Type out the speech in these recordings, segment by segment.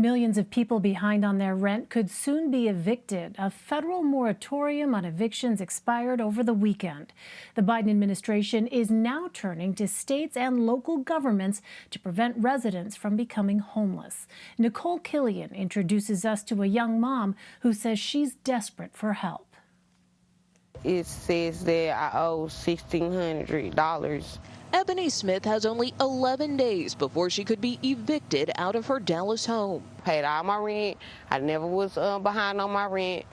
Millions of people behind on their rent could soon be evicted. A federal moratorium on evictions expired over the weekend. The Biden administration is now turning to states and local governments to prevent residents from becoming homeless. Nikole Killion introduces us to a young mom who says she's desperate for help. It says that I owe $1,600. Ebony Smith has only 11 days before she could be evicted out of her Dallas home. Paid all my rent. I never was behind on my rent.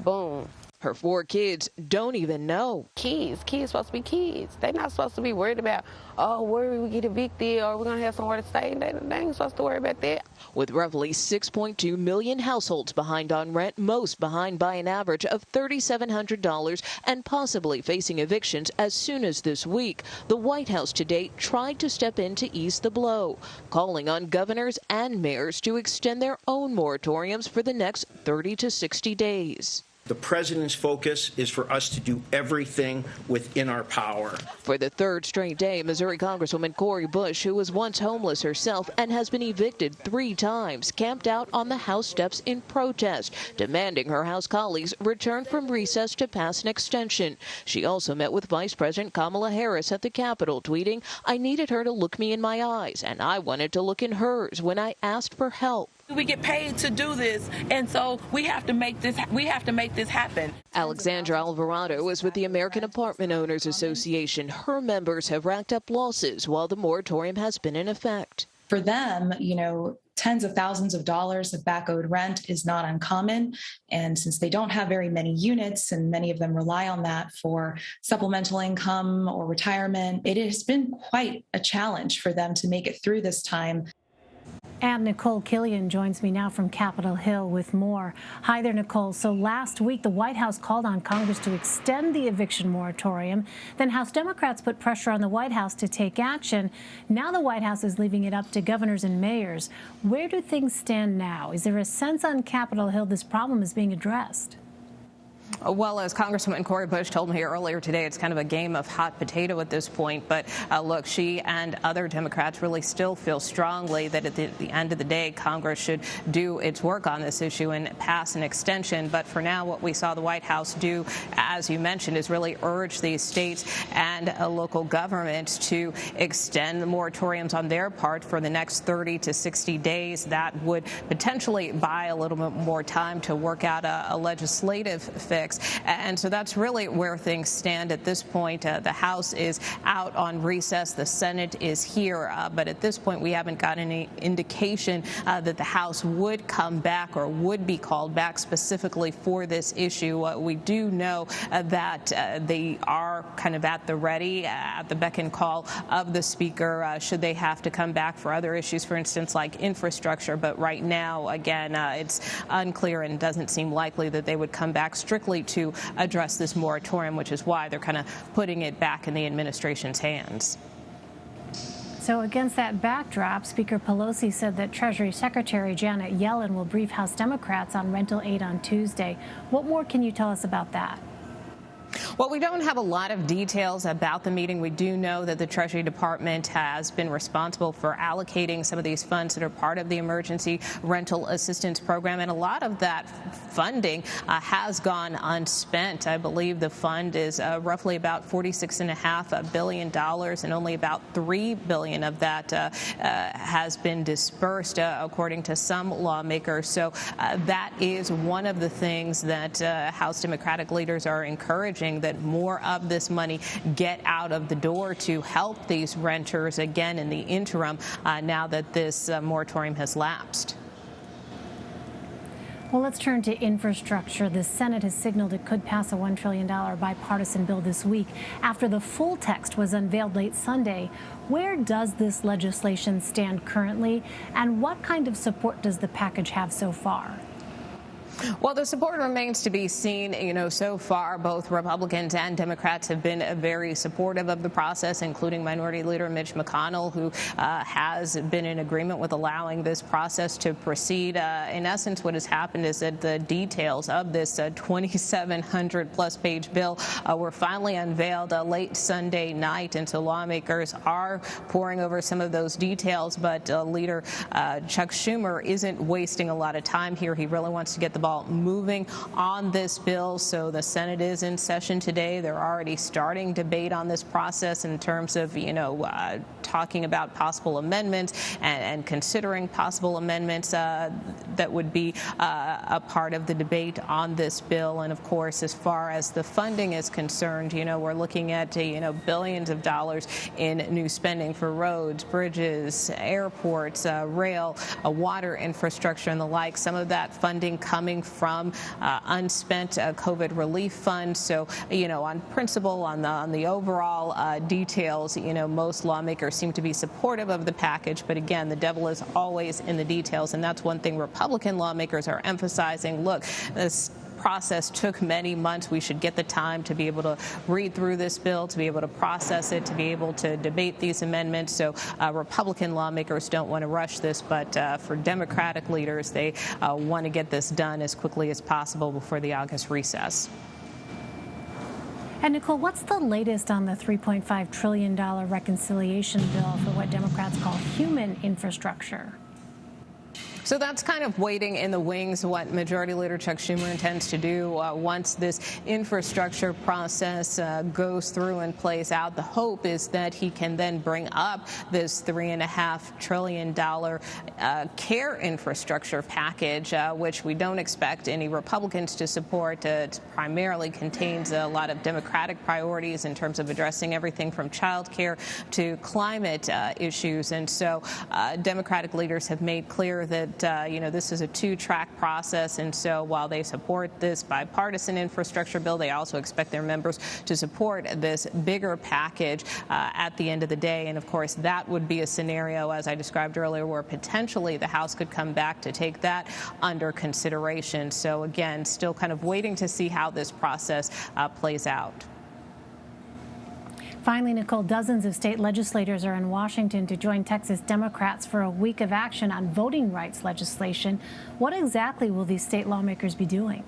Boom. Her 4 kids don't even know. Kids supposed to be kids. They're not supposed to be worried about, oh, where we get evicted or we're going to have somewhere to stay. They ain't supposed to worry about that. With roughly 6.2 million households behind on rent, most behind by an average of $3,700 and possibly facing evictions as soon as this week, the White House today tried to step in to ease the blow, calling on governors and mayors to extend their own moratoriums for the next 30 to 60 days. The president's focus is for us to do everything within our power. For the 3rd straight day, Missouri Congresswoman Cori Bush, who was once homeless herself and has been evicted 3 times, camped out on the House steps in protest, demanding her House colleagues return from recess to pass an extension. She also met with Vice President Kamala Harris at the Capitol, tweeting, "I needed her to look me in my eyes, and I wanted to look in hers when I asked for help." We get paid to do this, and so we have to make this happen. Alexandra Alvarado is with the American Apartment Owners Association. Her members have racked up losses while the moratorium has been in effect. For them, tens of thousands of dollars of back owed rent is not uncommon. And since they don't have very many units and many of them rely on that for supplemental income or retirement, it has been quite a challenge for them to make it through this time. And Nikole Killion joins me now from Capitol Hill with more. Hi there, Nikole. So last week, the White House called on Congress to extend the eviction moratorium. Then House Democrats put pressure on the White House to take action. Now the White House is leaving it up to governors and mayors. Where do things stand now? Is there a sense on Capitol Hill this problem is being addressed? Well, as Congresswoman Cori Bush told me earlier today, it's kind of a game of hot potato at this point. But look, she and other Democrats really still feel strongly that at the end of the day, Congress should do its work on this issue and pass an extension. But for now, what we saw the White House do, as you mentioned, is really urge these states and local governments to extend the moratoriums on their part for the next 30 to 60 days. That would potentially buy a little bit more time to work out a legislative fix. And so that's really where things stand at this point. The House is out on recess. The Senate is here. But at this point, we haven't got any indication that the House would come back or would be called back specifically for this issue. We do know that they are kind of at the ready, at the beck and call of the Speaker, should they have to come back for other issues, for instance, like infrastructure. But right now, again, it's unclear and doesn't seem likely that they would come back strictly to address this moratorium, which is why they're kind of putting it back in the administration's hands. So against that backdrop, Speaker Pelosi said that Treasury Secretary Janet Yellen will brief House Democrats on rental aid on Tuesday. What more can you tell us about that? Well, we don't have a lot of details about the meeting. We do know that the Treasury Department has been responsible for allocating some of these funds that are part of the Emergency Rental Assistance Program, and a lot of that funding has gone unspent. I believe the fund is roughly about $46.5 billion, and only about $3 billion of that has been dispersed, according to some lawmakers. So that is one of the things that House Democratic leaders are encouraging, that more of this money get out of the door to help these renters again in the interim now that this moratorium has lapsed. Well, let's turn to infrastructure. The Senate has signaled it could pass a $1 trillion bipartisan bill this week after the full text was unveiled late Sunday. Where does this legislation stand currently, and what kind of support does the package have so far? Well, the support remains to be seen. So far, both Republicans and Democrats have been very supportive of the process, including Minority Leader Mitch McConnell, who has been in agreement with allowing this process to proceed. In essence, what has happened is that the details of this 2,700-plus page bill were finally unveiled late Sunday night, and so lawmakers are poring over some of those details. But Leader Chuck Schumer isn't wasting a lot of time here. He really wants to get the ball moving on this bill. So the Senate is in session today. They're already starting debate on this process in terms of, talking about possible amendments and considering possible amendments that would be a part of the debate on this bill. And of course, as far as the funding is concerned, we're looking at, billions of dollars in new spending for roads, bridges, airports, rail, water infrastructure, and the like. Some of that funding coming from unspent COVID relief funds. So, on principle, on the overall details, most lawmakers seem to be supportive of the package. But again, the devil is always in the details, and that's one thing Republican lawmakers are emphasizing. Look, this process took many months. We should get the time to be able to read through this bill, to be able to process it, to be able to debate these amendments. So Republican lawmakers don't want to rush this, but for Democratic leaders, they want to get this done as quickly as possible before the August recess. And Nikole, what's the latest on the $3.5 trillion reconciliation bill for what Democrats call human infrastructure? So that's kind of waiting in the wings what Majority Leader Chuck Schumer intends to do once this infrastructure process goes through and plays out. The hope is that he can then bring up this $3.5 trillion care infrastructure package, which we don't expect any Republicans to support. It primarily contains a lot of Democratic priorities in terms of addressing everything from child care to climate issues. And so Democratic leaders have made clear that this is a two-track process, and so while they support this bipartisan infrastructure bill, they also expect their members to support this bigger package at the end of the day. And of course, that would be a scenario, as I described earlier, where potentially the House could come back to take that under consideration. So again, still kind of waiting to see how this process plays out. Finally, Nikole, dozens of state legislators are in Washington to join Texas Democrats for a week of action on voting rights legislation. What exactly will these state lawmakers be doing?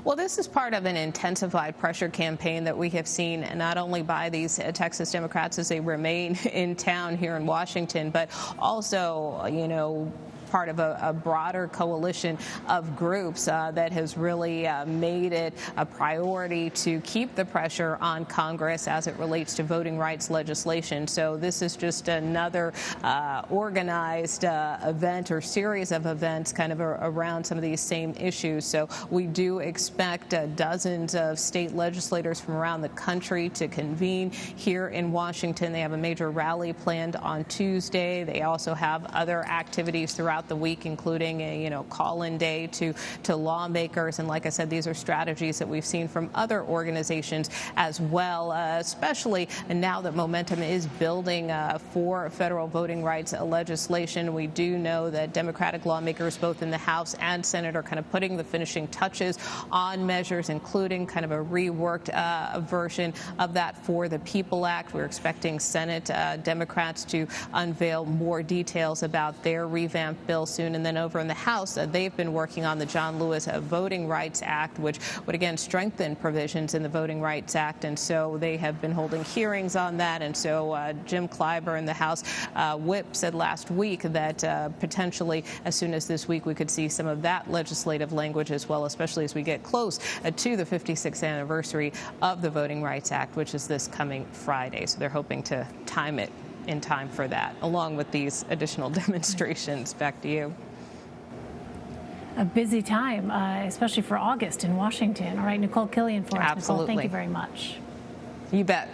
Well, this is part of an intensified pressure campaign that we have seen not only by these Texas Democrats as they remain in town here in Washington, but also, part of a broader coalition of groups that has really made it a priority to keep the pressure on Congress as it relates to voting rights legislation. So this is just another organized event or series of events kind of around some of these same issues. So we do expect dozens of state legislators from around the country to convene here in Washington. They have a major rally planned on Tuesday. They also have other activities throughout the week, including a call-in day to lawmakers. And like I said, these are strategies that we've seen from other organizations as well, especially now that momentum is building for federal voting rights legislation. We do know that Democratic lawmakers, both in the House and Senate, are kind of putting the finishing touches on measures, including kind of a reworked version of that For the People Act. We're expecting Senate Democrats to unveil more details about their revamped bill soon. And then over in the House, they've been working on the John Lewis Voting Rights Act, which would again strengthen provisions in the Voting Rights Act. And so they have been holding hearings on that. And so Jim Clyburn, the House whip, said last week that potentially as soon as this week we could see some of that legislative language as well, especially as we get close to the 56th anniversary of the Voting Rights Act, which is this coming Friday. So they're hoping to time it in time for that, along with these additional demonstrations. Back to you. A busy time, especially for August in Washington. All right, Nikole Killion for us. Absolutely. Nikole, thank you very much. You bet.